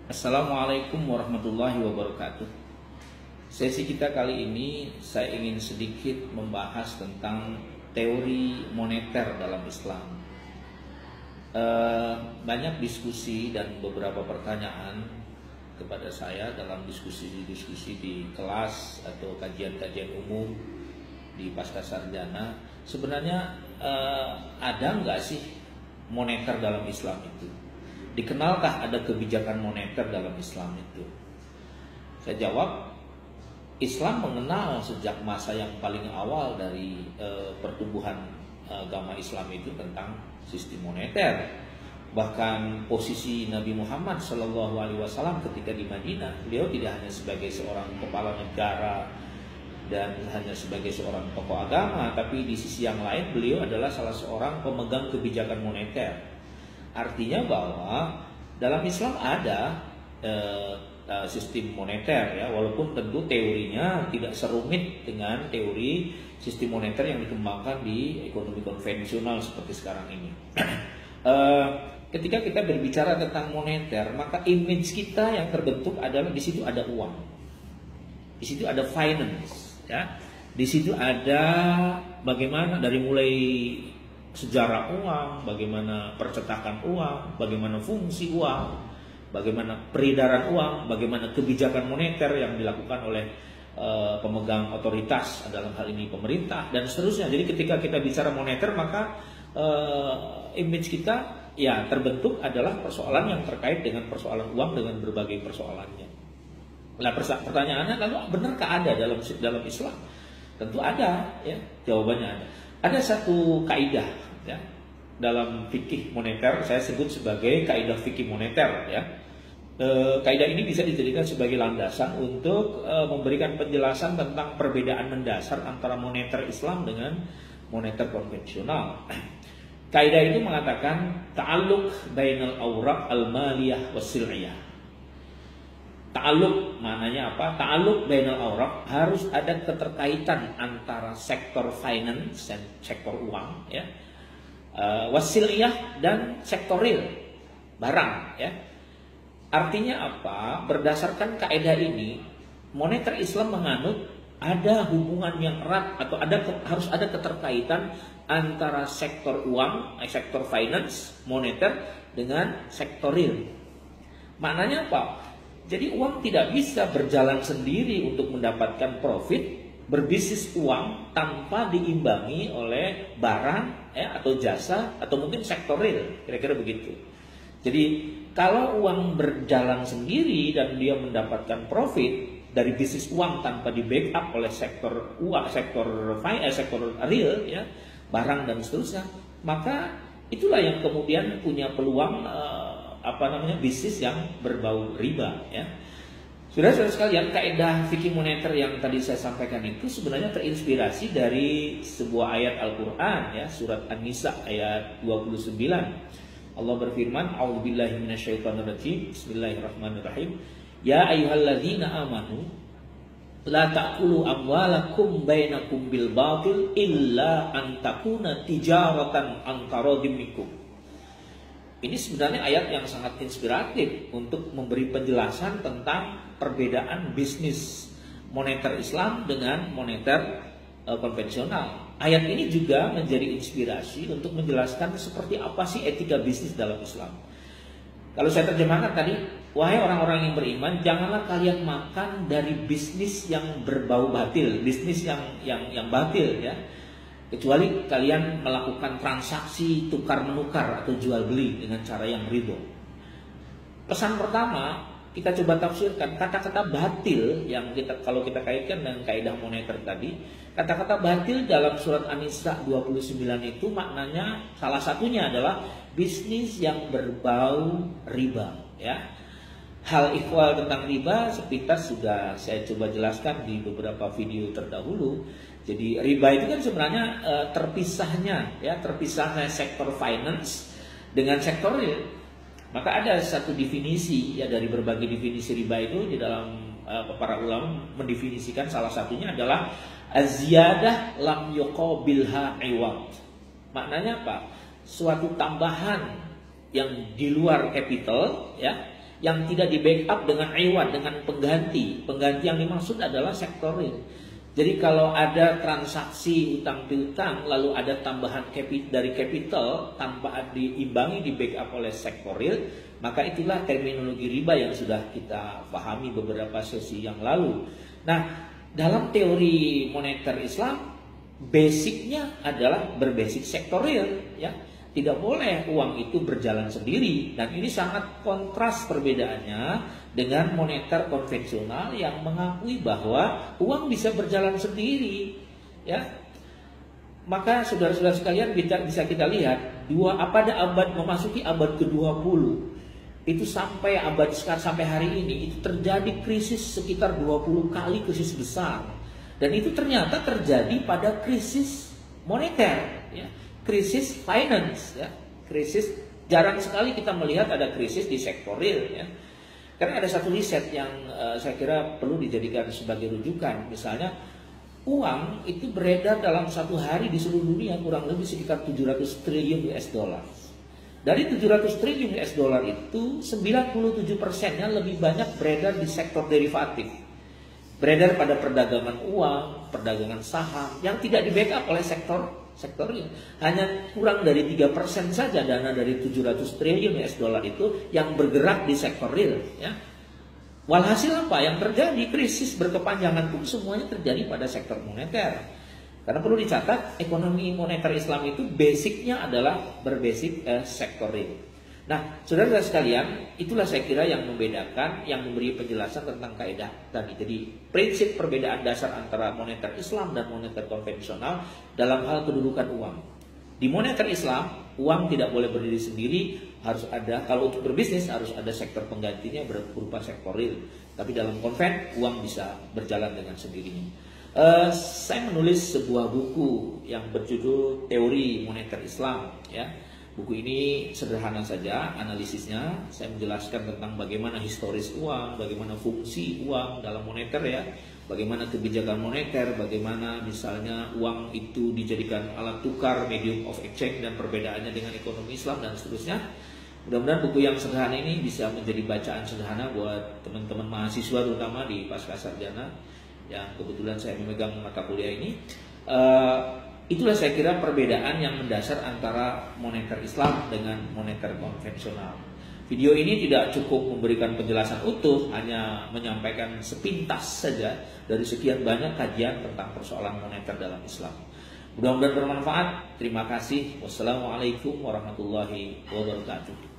Assalamualaikum warahmatullahi wabarakatuh. Sesi kita kali ini saya ingin sedikit membahas tentang teori moneter dalam Islam. Banyak diskusi dan beberapa pertanyaan kepada saya dalam diskusi-diskusi di kelas atau kajian-kajian umum di pasca sarjana. Sebenarnya ada nggak sih moneter dalam Islam itu? Dikenalkah ada kebijakan moneter dalam Islam itu? Saya jawab, Islam mengenal sejak masa yang paling awal dari pertumbuhan agama Islam itu tentang sistem moneter. Bahkan posisi Nabi Muhammad SAW ketika di Madinah, beliau tidak hanya sebagai seorang kepala negara dan hanya sebagai seorang tokoh agama, tapi di sisi yang lain beliau adalah salah seorang pemegang kebijakan moneter. Artinya bahwa dalam Islam ada sistem moneter, ya, walaupun tentu teorinya tidak serumit dengan teori sistem moneter yang dikembangkan di ekonomi konvensional seperti sekarang ini. Ketika kita berbicara tentang moneter, maka image kita yang terbentuk adalah di situ ada uang, di situ ada finance, ya, di situ ada bagaimana dari mulai sejarah uang, bagaimana percetakan uang, bagaimana fungsi uang, bagaimana peredaran uang, bagaimana kebijakan moneter yang dilakukan oleh pemegang otoritas dalam hal ini pemerintah dan seterusnya. Jadi ketika kita bicara moneter, maka image kita ya terbentuk adalah persoalan yang terkait dengan persoalan uang dengan berbagai persoalannya. Nah, pertanyaannya lalu benarkah ada dalam Islam? Tentu ada, ya, jawabannya ada. Ada satu kaidah, ya, dalam fikih moneter, saya sebut sebagai kaidah fikih moneter, ya. Kaidah ini bisa dijadikan sebagai landasan untuk memberikan penjelasan tentang perbedaan mendasar antara moneter Islam dengan moneter konvensional. Kaidah itu mengatakan ta'alluq bainal awraq al-maliyah was-sil'iyah. Ta'alluq maknanya apa? Ta'alluq bainal awraq, harus ada keterkaitan antara sektor finance dan sektor uang, ya, wasiliyah dan sektor real, barang, ya. Artinya apa? Berdasarkan kaidah ini, moneter Islam menganut ada hubungan yang erat atau harus ada keterkaitan antara sektor uang, sektor finance, moneter dengan sektor real. Maknanya apa? Jadi uang tidak bisa berjalan sendiri untuk mendapatkan profit, berbisnis uang tanpa diimbangi oleh barang, ya, atau jasa atau mungkin sektor real, kira-kira begitu. Jadi kalau uang berjalan sendiri dan dia mendapatkan profit dari bisnis uang tanpa di backup oleh sektor uang, sektor real, ya, barang dan seterusnya, maka itulah yang kemudian punya peluang bisnis yang berbau riba, ya. Saudara-saudara sekalian, kaidah fikih moneter yang tadi saya sampaikan itu sebenarnya terinspirasi dari sebuah ayat Al-Qur'an, ya, surat An-Nisa ayat 29. Allah berfirman, "A'udzubillahi minasyaitonirrajim. Bismillahirrahmanirrahim. Ya ayyuhalladzina amanu la ta'kulu amwalakum bainakum bil batil illa an takuna tijaratan an taradhim minkum." Ini sebenarnya ayat yang sangat inspiratif untuk memberi penjelasan tentang perbedaan bisnis moneter Islam dengan moneter konvensional. Ayat ini juga menjadi inspirasi untuk menjelaskan seperti apa sih etika bisnis dalam Islam. Kalau saya terjemahkan tadi, wahai orang-orang yang beriman, janganlah kalian makan dari bisnis yang berbau batil, bisnis yang batil, ya. Kecuali kalian melakukan transaksi tukar menukar atau jual beli dengan cara yang ridho. Pesan pertama kita coba tafsirkan kata-kata batil yang kalau kita kaitkan dengan kaidah moneter tadi. Kata-kata batil dalam surat An-Nisa 29 itu maknanya salah satunya adalah bisnis yang berbau riba, ya. Hal ihwal tentang riba sepintas sudah saya coba jelaskan di beberapa video terdahulu. Jadi riba itu kan sebenarnya terpisahnya sektor finance dengan sektor real. Maka ada satu definisi, ya, dari berbagai definisi riba itu di dalam para ulama mendefinisikan salah satunya adalah az-ziyadah lam yuqabilha iwad. Maknanya apa? Suatu tambahan yang di luar capital, ya, yang tidak di backup dengan iwad, dengan pengganti. Pengganti yang dimaksud adalah sektor real. Jadi kalau ada transaksi utang piutang lalu ada tambahan dari capital tanpa diimbangi di backup oleh sektor real, maka itulah terminologi riba yang sudah kita pahami beberapa sesi yang lalu. Nah, dalam teori moneter Islam, basicnya adalah berbasis sektor real, ya. Tidak boleh uang itu berjalan sendiri, dan ini sangat kontras perbedaannya dengan moneter konvensional yang mengakui bahwa uang bisa berjalan sendiri, ya. Maka saudara-saudara sekalian bisa kita lihat pada abad memasuki abad ke-20 itu sampai hari ini itu terjadi krisis sekitar 20 kali krisis besar, dan itu ternyata terjadi pada krisis moneter, ya. Krisis finance, ya, krisis jarang sekali kita melihat ada krisis di sektor real, ya. Karena ada satu riset yang saya kira perlu dijadikan sebagai rujukan. Misalnya uang itu beredar dalam satu hari di seluruh dunia kurang lebih sekitar 700 triliun US dollar. Dari 700 triliun US dollar itu 97%-nya lebih banyak beredar di sektor derivatif. Beredar pada perdagangan uang, perdagangan saham yang tidak di backup oleh sektor real. Hanya kurang dari 3% saja dana dari 700 triliun US dollar itu yang bergerak di sektor real, ya. Walhasil apa yang terjadi? Krisis berkepanjangan pun semuanya terjadi pada sektor moneter. Karena perlu dicatat, ekonomi moneter Islam itu basicnya adalah berbasis sektor real. Nah, saudara-saudara sekalian, itulah saya kira yang membedakan, yang memberi penjelasan tentang kaidah tadi. Jadi, prinsip perbedaan dasar antara moneter Islam dan moneter konvensional dalam hal kedudukan uang. Di moneter Islam, uang tidak boleh berdiri sendiri, harus ada, kalau untuk berbisnis harus ada sektor penggantinya berupa sektor real. Tapi dalam konven, uang bisa berjalan dengan sendirinya. Saya menulis sebuah buku yang berjudul Teori Moneter Islam, ya. Buku ini sederhana saja analisisnya. Saya menjelaskan tentang bagaimana historis uang, bagaimana fungsi uang dalam moneter, ya, bagaimana kebijakan moneter, bagaimana misalnya uang itu dijadikan alat tukar, medium of exchange, dan perbedaannya dengan ekonomi Islam dan seterusnya. Mudah-mudahan buku yang sederhana ini bisa menjadi bacaan sederhana buat teman-teman mahasiswa terutama di pasca sarjana yang kebetulan saya memegang mata kuliah ini. Itulah saya kira perbedaan yang mendasar antara moneter Islam dengan moneter konvensional. Video ini tidak cukup memberikan penjelasan utuh, hanya menyampaikan sepintas saja dari sekian banyak kajian tentang persoalan moneter dalam Islam. Mudah-mudahan bermanfaat. Terima kasih. Wassalamualaikum warahmatullahi wabarakatuh.